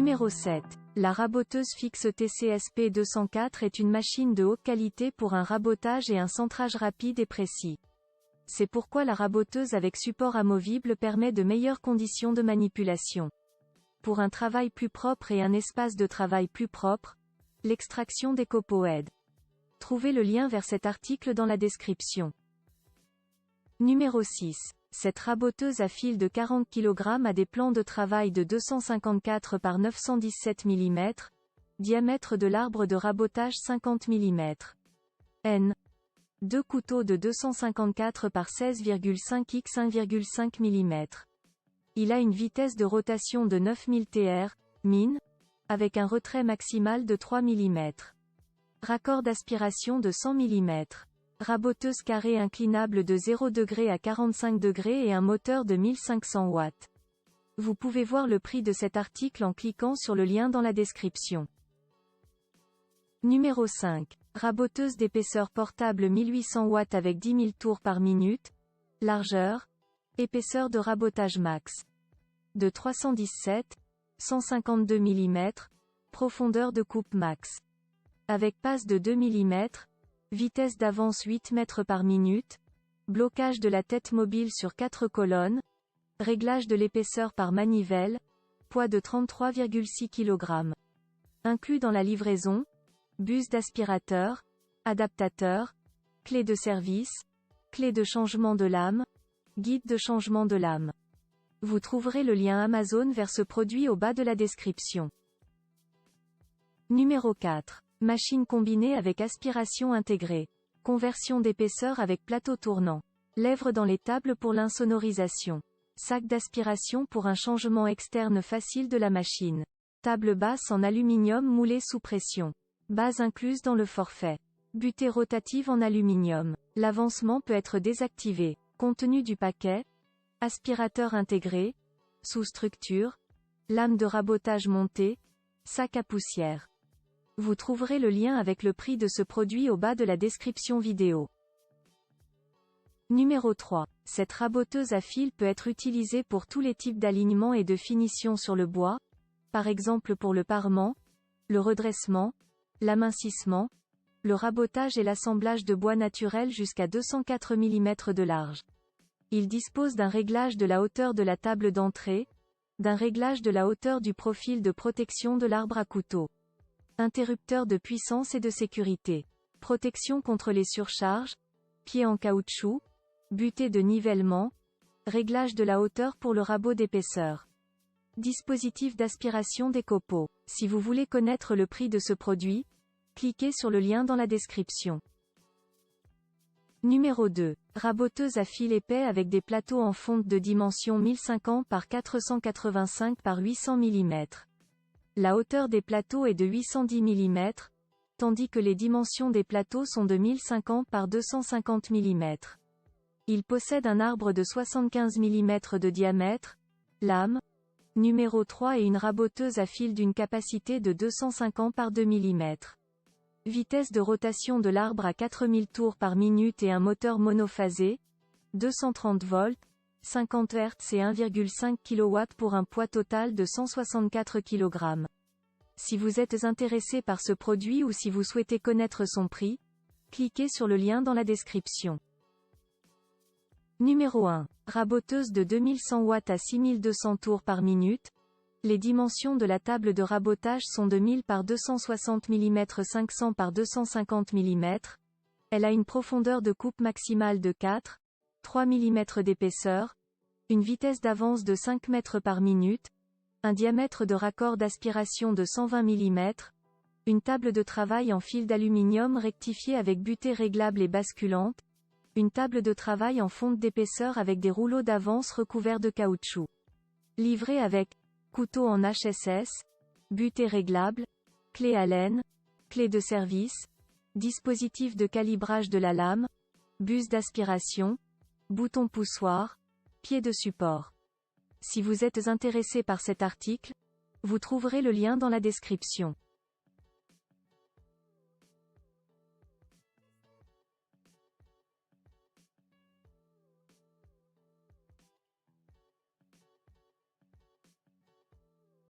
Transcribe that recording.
Numéro 7. La raboteuse fixe TCSP 204 est une machine de haute qualité pour un rabotage et un centrage rapide et précis. C'est pourquoi la raboteuse avec support amovible permet de meilleures conditions de manipulation. Pour un travail plus propre et un espace de travail plus propre, l'extraction des copeaux aide. Trouvez le lien vers cet article dans la description. Numéro 6. Cette raboteuse à fil de 40 kg a des plans de travail de 254 par 917 mm, diamètre de l'arbre de rabotage 50 mm. N. 2 couteaux de 254 par 16,5 x 1,5 mm. Il a une vitesse de rotation de 9000 Tr, min, avec un retrait maximal de 3 mm. Raccord d'aspiration de 100 mm. Raboteuse carrée inclinable de 0 degré à 45 degrés et un moteur de 1500 watts. Vous pouvez voir le prix de cet article en cliquant sur le lien dans la description. Numéro 5. Raboteuse d'épaisseur portable 1800 watts avec 10 000 tours par minute. Largeur. Épaisseur de rabotage max. De 317, 152 mm. Profondeur de coupe max. Avec passe de 2 mm. Vitesse d'avance 8 mètres par minute. Blocage de la tête mobile sur 4 colonnes. Réglage de l'épaisseur par manivelle. Poids de 33,6 kg. Inclus dans la livraison. Buse d'aspirateur. Adaptateur. Clé de service. Clé de changement de lame. Guide de changement de lame. Vous trouverez le lien Amazon vers ce produit au bas de la description. Numéro 4. Machine combinée avec aspiration intégrée. Conversion d'épaisseur avec plateau tournant. Lèvres dans les tables pour l'insonorisation. Sac d'aspiration pour un changement externe facile de la machine. Table basse en aluminium moulée sous pression. Base incluse dans le forfait. Butée rotative en aluminium. L'avancement peut être désactivé. Contenu du paquet. Aspirateur intégré. Sous-structure. Lame de rabotage montée. Sac à poussière. Vous trouverez le lien avec le prix de ce produit au bas de la description vidéo. Numéro 3. Cette raboteuse à fil peut être utilisée pour tous les types d'alignement et de finition sur le bois, par exemple pour le parement, le redressement, l'amincissement, le rabotage et l'assemblage de bois naturel jusqu'à 204 mm de large. Il dispose d'un réglage de la hauteur de la table d'entrée, d'un réglage de la hauteur du profil de protection de l'arbre à couteau. Interrupteur de puissance et de sécurité. Protection contre les surcharges. Pied en caoutchouc. Butée de nivellement. Réglage de la hauteur pour le rabot d'épaisseur. Dispositif d'aspiration des copeaux. Si vous voulez connaître le prix de ce produit, cliquez sur le lien dans la description. Numéro 2. Raboteuse à fil épais avec des plateaux en fonte de dimension 1050 par 485 par 800 mm. La hauteur des plateaux est de 810 mm, tandis que les dimensions des plateaux sont de 1050 par 250 mm. Il possède un arbre de 75 mm de diamètre, lame, numéro 3 et une raboteuse à fil d'une capacité de 250 par 2 mm. Vitesse de rotation de l'arbre à 4000 tours par minute et un moteur monophasé, 230 volts, 50 Hz et 1,5 kW pour un poids total de 164 kg. Si vous êtes intéressé par ce produit ou si vous souhaitez connaître son prix, cliquez sur le lien dans la description. Numéro 1. Raboteuse de 2100 watts à 6200 tours par minute. Les dimensions de la table de rabotage sont de 1000 par 260 mm 500 par 250 mm. Elle a une profondeur de coupe maximale de 4, 3 mm d'épaisseur, une vitesse d'avance de 5 mètres par minute, un diamètre de raccord d'aspiration de 120 mm, une table de travail en fil d'aluminium rectifié avec butée réglable et basculante, une table de travail en fonte d'épaisseur avec des rouleaux d'avance recouverts de caoutchouc. Livré avec couteau en HSS, butée réglable, clé Allen, clé de service, dispositif de calibrage de la lame, buse d'aspiration, bouton poussoir, pied de support. Si vous êtes intéressé par cet article, vous trouverez le lien dans la description.